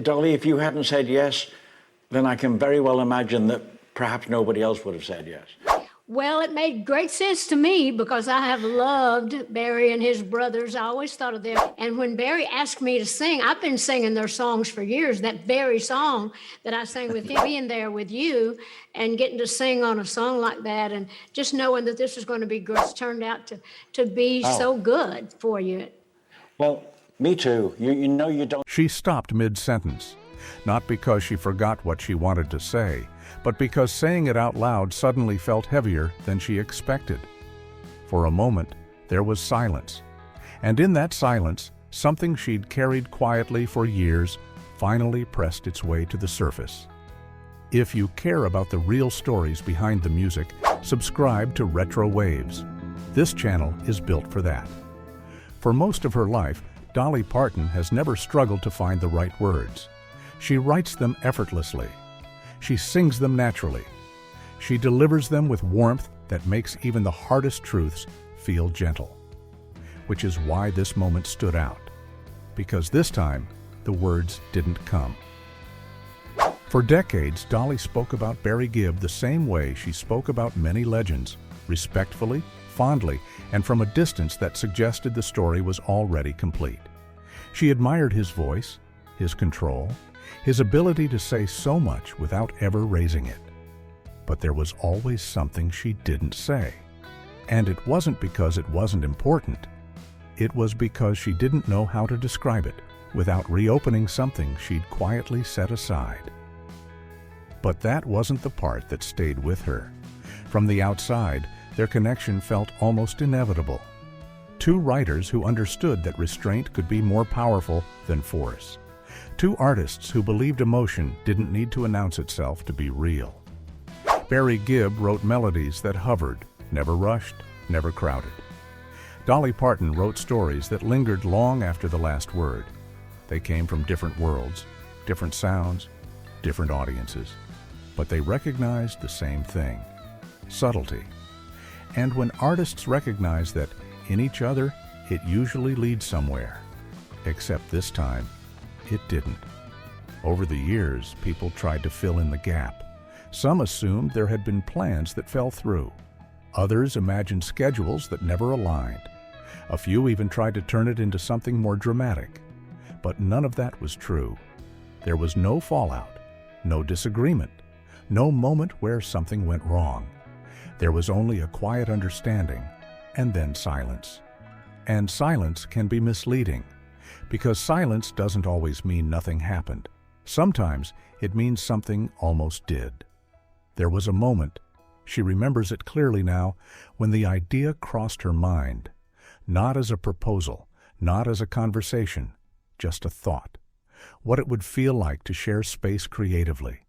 Dolly, if you hadn't said yes, then I can very well imagine that perhaps nobody else would have said yes. Well, it made great sense to me because I have loved Barry and his brothers. I always thought of them. And when Barry asked me to sing, I've been singing their songs for years. That very song that I sang with him, being there with you and getting to sing on a song like that, and just knowing that this was going to be good, it's turned out to be so good for you. Well, me too. You know you don't. She stopped mid-sentence, not because she forgot what she wanted to say, but because saying it out loud suddenly felt heavier than she expected. For a moment, there was silence. And in that silence, something she'd carried quietly for years finally pressed its way to the surface. If you care about the real stories behind the music, subscribe to RetroWaves. This channel is built for that. For most of her life, Dolly Parton has never struggled to find the right words. She writes them effortlessly. She sings them naturally. She delivers them with warmth that makes even the hardest truths feel gentle. Which is why this moment stood out. Because this time, the words didn't come. For decades, Dolly spoke about Barry Gibb the same way she spoke about many legends, respectfully, fondly, and from a distance that suggested the story was already complete. She admired his voice, his control, his ability to say so much without ever raising it. But there was always something she didn't say. And it wasn't because it wasn't important. It was because she didn't know how to describe it without reopening something she'd quietly set aside. But that wasn't the part that stayed with her. From the outside, their connection felt almost inevitable. Two writers who understood that restraint could be more powerful than force. Two artists who believed emotion didn't need to announce itself to be real. Barry Gibb wrote melodies that hovered, never rushed, never crowded. Dolly Parton wrote stories that lingered long after the last word. They came from different worlds, different sounds, different audiences. But they recognized the same thing: subtlety. And when artists recognize that in each other, it usually leads somewhere. Except this time, it didn't. Over the years, people tried to fill in the gap. Some assumed there had been plans that fell through. Others imagined schedules that never aligned. A few even tried to turn it into something more dramatic. But none of that was true. There was no fallout, no disagreement, no moment where something went wrong. There was only a quiet understanding, and then silence. And silence can be misleading, because silence doesn't always mean nothing happened. Sometimes it means something almost did. There was a moment, she remembers it clearly now, when the idea crossed her mind. Not as a proposal, not as a conversation, just a thought. What it would feel like to share space creatively.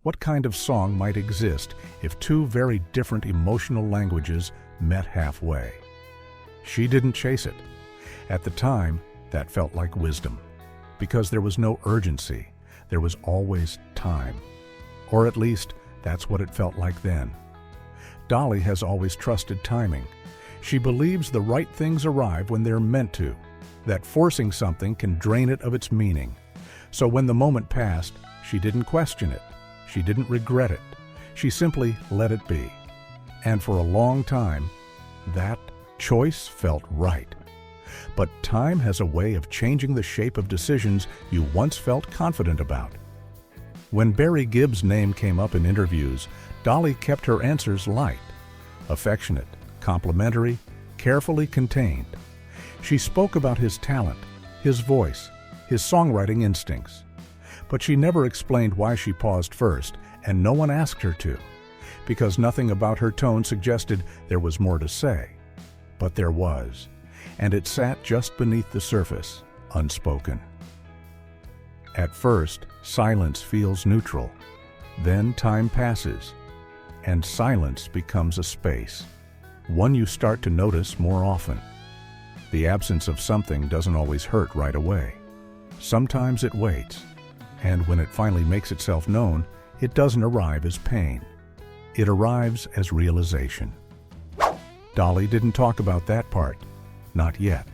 What kind of song might exist if two very different emotional languages met halfway? She didn't chase it. At the time, that felt like wisdom. Because there was no urgency, there was always time. Or at least, that's what it felt like then. Dolly has always trusted timing. She believes the right things arrive when they're meant to, that forcing something can drain it of its meaning. So when the moment passed, she didn't question it. She didn't regret it. She simply let it be. And for a long time, that choice felt right. But time has a way of changing the shape of decisions you once felt confident about. When Barry Gibb's name came up in interviews, Dolly kept her answers light, affectionate, complimentary, carefully contained. She spoke about his talent, his voice, his songwriting instincts. But she never explained why she paused first, and no one asked her to, because nothing about her tone suggested there was more to say. But there was, and it sat just beneath the surface, unspoken. At first, silence feels neutral. Then time passes, and silence becomes a space, one you start to notice more often. The absence of something doesn't always hurt right away. Sometimes it waits, and when it finally makes itself known, it doesn't arrive as pain. It arrives as realization. Dolly didn't talk about that part, not yet.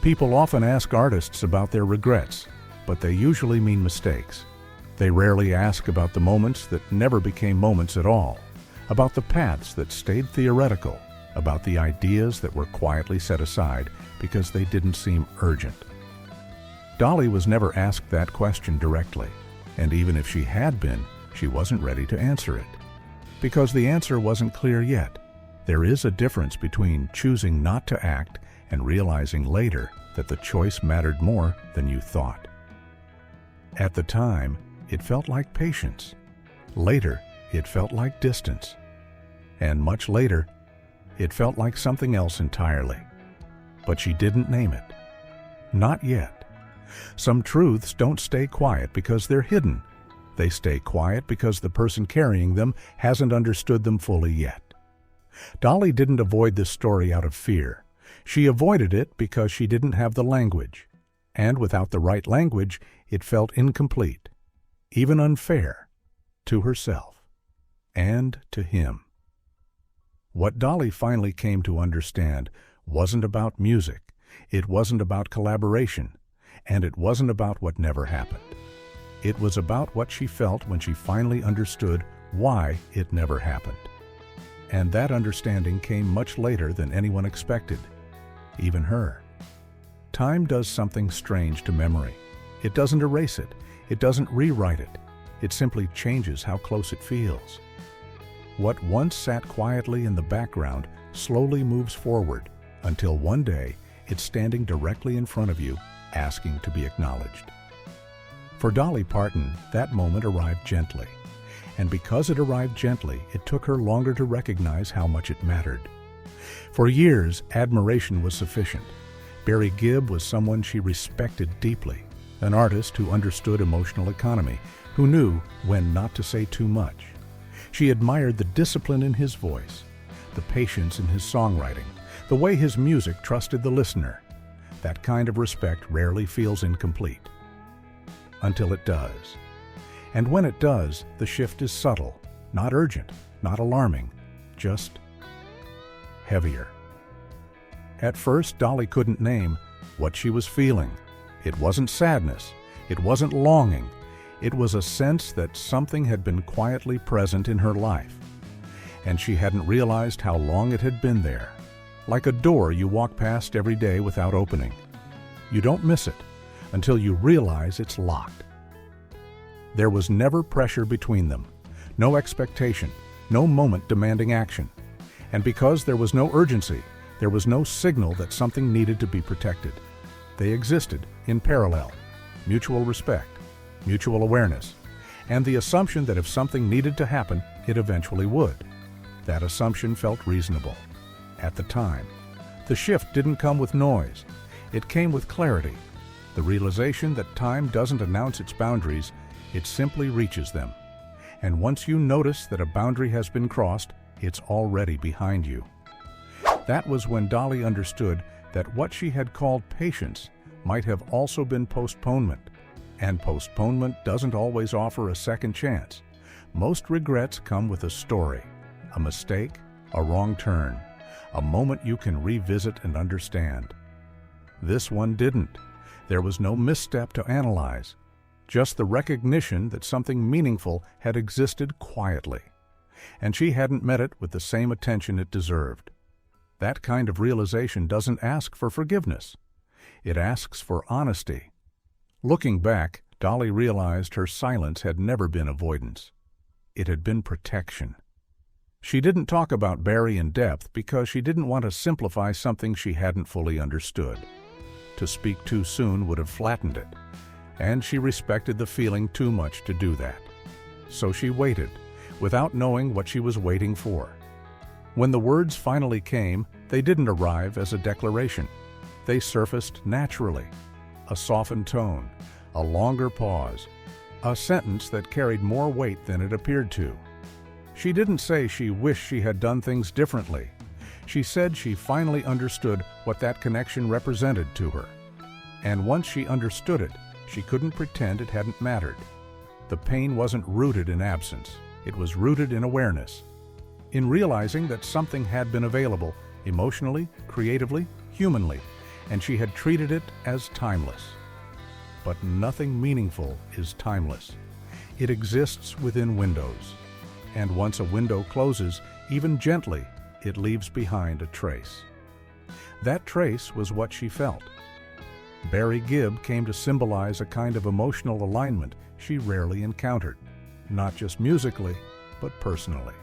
People often ask artists about their regrets, but they usually mean mistakes. They rarely ask about the moments that never became moments at all, about the paths that stayed theoretical, about the ideas that were quietly set aside because they didn't seem urgent. Dolly was never asked that question directly, and even if she had been, she wasn't ready to answer it. Because the answer wasn't clear yet. There is a difference between choosing not to act and realizing later that the choice mattered more than you thought. At the time, it felt like patience. Later, it felt like distance. And much later, it felt like something else entirely. But she didn't name it. Not yet. Some truths don't stay quiet because they're hidden. They stay quiet because the person carrying them hasn't understood them fully yet. Dolly didn't avoid this story out of fear. She avoided it because she didn't have the language. And without the right language, it felt incomplete, even unfair, to herself and to him. What Dolly finally came to understand wasn't about music, it wasn't about collaboration, and it wasn't about what never happened. It was about what she felt when she finally understood why it never happened. And that understanding came much later than anyone expected, even her. Time does something strange to memory. It doesn't erase it. It doesn't rewrite it. It simply changes how close it feels. What once sat quietly in the background slowly moves forward until one day it's standing directly in front of you, asking to be acknowledged. For Dolly Parton, that moment arrived gently. And because it arrived gently, it took her longer to recognize how much it mattered. For years, admiration was sufficient. Barry Gibb was someone she respected deeply, an artist who understood emotional economy, who knew when not to say too much. She admired the discipline in his voice, the patience in his songwriting, the way his music trusted the listener. That kind of respect rarely feels incomplete. Until it does. And when it does, the shift is subtle, not urgent, not alarming, just heavier. At first, Dolly couldn't name what she was feeling. It wasn't sadness. It wasn't longing. It was a sense that something had been quietly present in her life, and she hadn't realized how long it had been there. Like a door you walk past every day without opening. You don't miss it until you realize it's locked. There was never pressure between them, no expectation, no moment demanding action. And because there was no urgency, there was no signal that something needed to be protected. They existed in parallel, mutual respect, mutual awareness, and the assumption that if something needed to happen, it eventually would. That assumption felt reasonable. At the time, the shift didn't come with noise. It came with clarity, the realization that time doesn't announce its boundaries, it simply reaches them. And once you notice that a boundary has been crossed, it's already behind you. That was when Dolly understood that what she had called patience might have also been postponement. And postponement doesn't always offer a second chance. Most regrets come with a story, a mistake, a wrong turn, a moment you can revisit and understand. This one didn't. There was no misstep to analyze, just the recognition that something meaningful had existed quietly, and she hadn't met it with the same attention it deserved. That kind of realization doesn't ask for forgiveness. It asks for honesty. Looking back, Dolly realized her silence had never been avoidance. It had been protection. She didn't talk about Barry in depth because she didn't want to simplify something she hadn't fully understood. To speak too soon would have flattened it, and she respected the feeling too much to do that. So she waited, without knowing what she was waiting for. When the words finally came, they didn't arrive as a declaration. They surfaced naturally. A softened tone, a longer pause, a sentence that carried more weight than it appeared to. She didn't say she wished she had done things differently. She said she finally understood what that connection represented to her. And once she understood it, she couldn't pretend it hadn't mattered. The pain wasn't rooted in absence. It was rooted in awareness. In realizing that something had been available, emotionally, creatively, humanly, and she had treated it as timeless. But nothing meaningful is timeless. It exists within windows. And once a window closes, even gently, it leaves behind a trace. That trace was what she felt. Barry Gibb came to symbolize a kind of emotional alignment she rarely encountered, not just musically, but personally.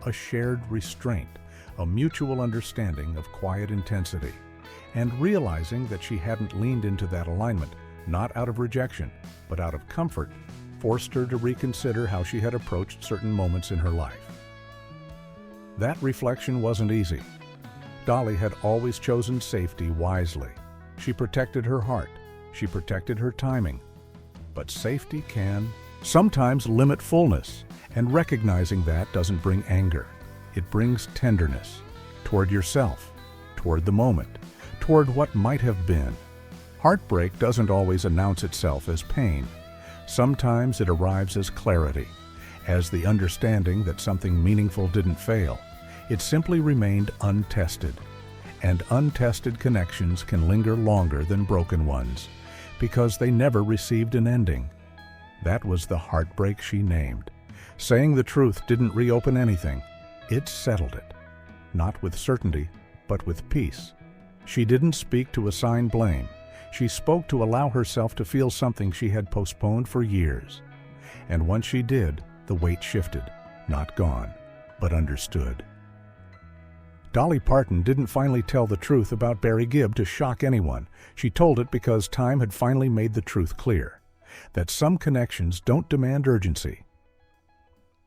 A shared restraint, a mutual understanding of quiet intensity, and realizing that she hadn't leaned into that alignment, not out of rejection, but out of comfort, forced her to reconsider how she had approached certain moments in her life. That reflection wasn't easy. Dolly had always chosen safety wisely. She protected her heart. She protected her timing. But safety can sometimes limit fullness, and recognizing that doesn't bring anger. It brings tenderness toward yourself, toward the moment, toward what might have been. Heartbreak doesn't always announce itself as pain. Sometimes it arrives as clarity, as the understanding that something meaningful didn't fail. It simply remained untested. And untested connections can linger longer than broken ones, because they never received an ending. That was the heartbreak she named. Saying the truth didn't reopen anything. It settled it. Not with certainty, but with peace. She didn't speak to assign blame. She spoke to allow herself to feel something she had postponed for years. And once she did, the weight shifted, not gone, but understood. Dolly Parton didn't finally tell the truth about Barry Gibb to shock anyone. She told it because time had finally made the truth clear, that some connections don't demand urgency.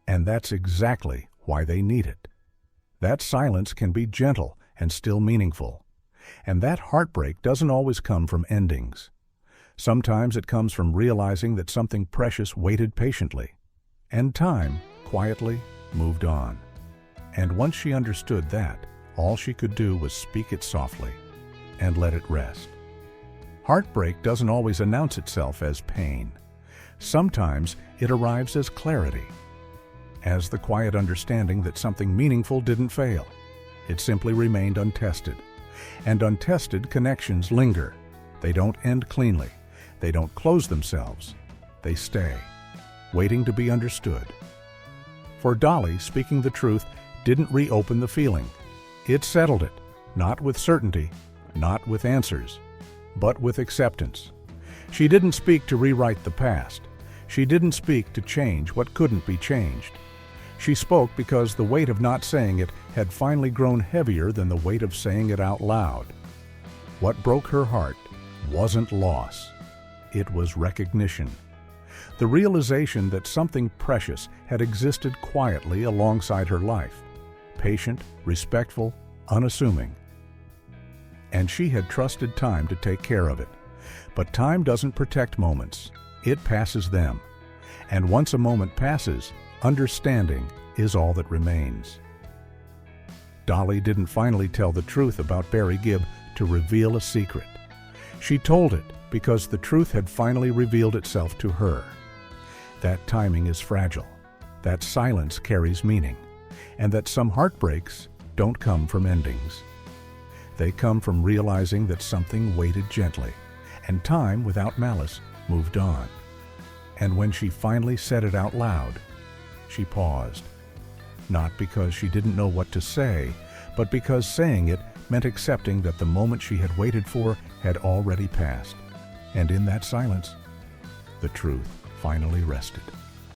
And that's exactly why they need it. That silence can be gentle and still meaningful. And that heartbreak doesn't always come from endings. Sometimes it comes from realizing that something precious waited patiently, and time, quietly, moved on. And once she understood that, all she could do was speak it softly and let it rest. Heartbreak doesn't always announce itself as pain. Sometimes it arrives as clarity, as the quiet understanding that something meaningful didn't fail. It simply remained untested. And untested connections linger. They don't end cleanly. They don't close themselves. They stay, waiting to be understood. For Dolly, speaking the truth didn't reopen the feeling. It settled it, not with certainty, not with answers, but with acceptance. She didn't speak to rewrite the past. She didn't speak to change what couldn't be changed. She spoke because the weight of not saying it had finally grown heavier than the weight of saying it out loud. What broke her heart wasn't loss. It was recognition. The realization that something precious had existed quietly alongside her life, patient, respectful, unassuming. And she had trusted time to take care of it. But time doesn't protect moments. It passes them. And once a moment passes, understanding is all that remains. Dolly didn't finally tell the truth about Barry Gibb to reveal a secret. She told it because the truth had finally revealed itself to her. That timing is fragile, that silence carries meaning, and that some heartbreaks don't come from endings. They come from realizing that something waited gently, and time, without malice, moved on. And when she finally said it out loud, she paused. Not because she didn't know what to say, but because saying it meant accepting that the moment she had waited for had already passed. And in that silence, the truth finally rested.